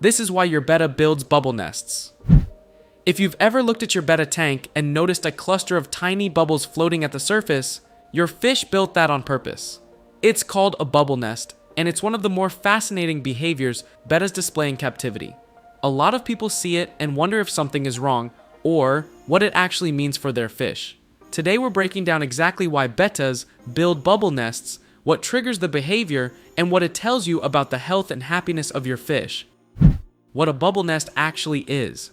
This is why your betta builds bubble nests. If you've ever looked at your betta tank and noticed a cluster of tiny bubbles floating at the surface, your fish built that on purpose. It's called a bubble nest, and it's one of the more fascinating behaviors bettas display in captivity. A lot of people see it and wonder if something is wrong, or what it actually means for their fish. Today we're breaking down exactly why bettas build bubble nests, what triggers the behavior, and what it tells you about the health and happiness of your fish. What a bubble nest actually is.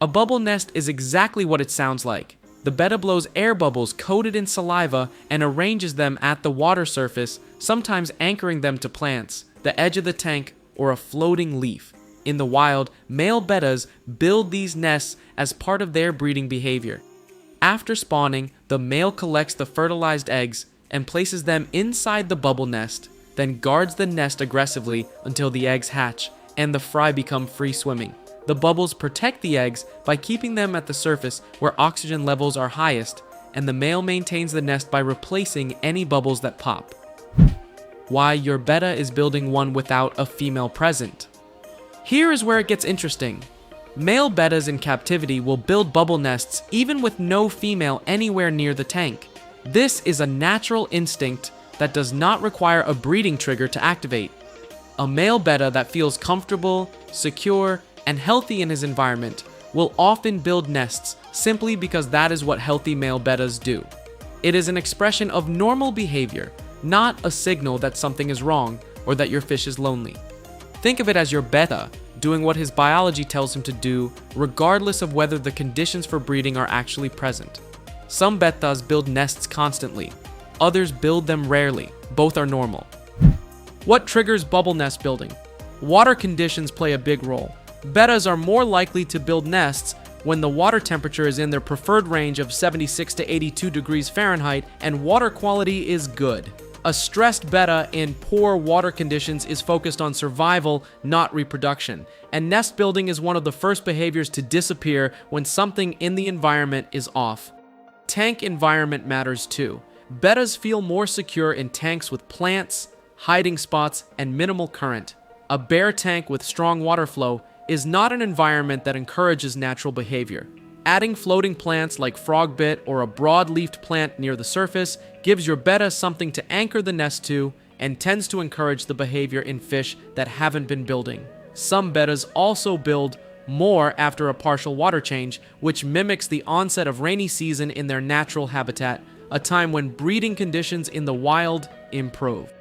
A bubble nest is exactly what it sounds like. The betta blows air bubbles coated in saliva and arranges them at the water surface, sometimes anchoring them to plants, the edge of the tank, or a floating leaf. In the wild, male bettas build these nests as part of their breeding behavior. After spawning, the male collects the fertilized eggs and places them inside the bubble nest, then guards the nest aggressively until the eggs hatch and the fry become free swimming. The bubbles protect the eggs by keeping them at the surface where oxygen levels are highest, and the male maintains the nest by replacing any bubbles that pop. Why your betta is building one without a female present. Here is where it gets interesting. Male bettas in captivity will build bubble nests even with no female anywhere near the tank. This is a natural instinct that does not require a breeding trigger to activate. A male betta that feels comfortable, secure, and healthy in his environment will often build nests simply because that is what healthy male bettas do. It is an expression of normal behavior, not a signal that something is wrong or that your fish is lonely. Think of it as your betta doing what his biology tells him to do, regardless of whether the conditions for breeding are actually present. Some bettas build nests constantly, others build them rarely. Both are normal. What triggers bubble nest building? Water conditions play a big role. Bettas are more likely to build nests when the water temperature is in their preferred range of 76 to 82 degrees Fahrenheit and water quality is good. A stressed betta in poor water conditions is focused on survival, not reproduction, and nest building is one of the first behaviors to disappear when something in the environment is off. Tank environment matters too. Bettas feel more secure in tanks with plants, hiding spots, and minimal current. A bare tank with strong water flow is not an environment that encourages natural behavior. Adding floating plants like frogbit or a broad-leafed plant near the surface gives your betta something to anchor the nest to and tends to encourage the behavior in fish that haven't been building. Some bettas also build more after a partial water change, which mimics the onset of rainy season in their natural habitat, a time when breeding conditions in the wild improve.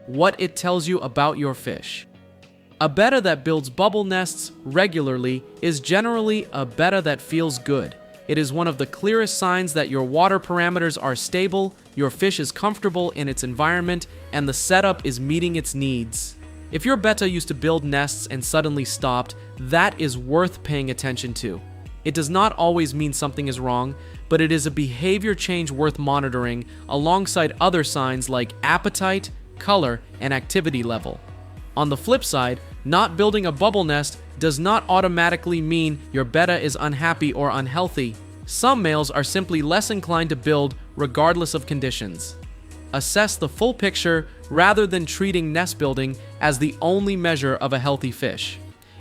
What it tells you about your fish. A betta that builds bubble nests regularly is generally a betta that feels good. It is one of the clearest signs that your water parameters are stable, your fish is comfortable in its environment, and the setup is meeting its needs. If your betta used to build nests and suddenly stopped, that is worth paying attention to. It does not always mean something is wrong, but it is a behavior change worth monitoring alongside other signs like appetite, color, and activity level. On the flip side, not building a bubble nest does not automatically mean your betta is unhappy or unhealthy. Some males are simply less inclined to build regardless of conditions. Assess the full picture rather than treating nest building as the only measure of a healthy fish.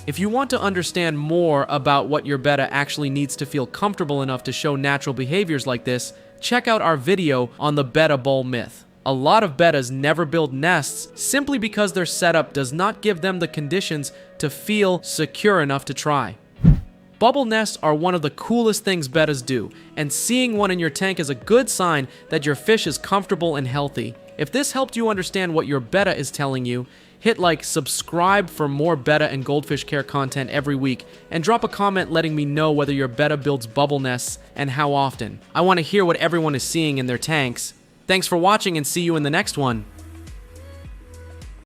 If you want to understand more about what your betta actually needs to feel comfortable enough to show natural behaviors like this, check out our video on the betta bowl myth. A lot of bettas never build nests simply because their setup does not give them the conditions to feel secure enough to try. Bubble nests are one of the coolest things bettas do, and seeing one in your tank is a good sign that your fish is comfortable and healthy. If this helped you understand what your betta is telling you, hit like, subscribe for more betta and goldfish care content every week, and drop a comment letting me know whether your betta builds bubble nests and how often. I want to hear what everyone is seeing in their tanks. Thanks for watching and see you in the next one.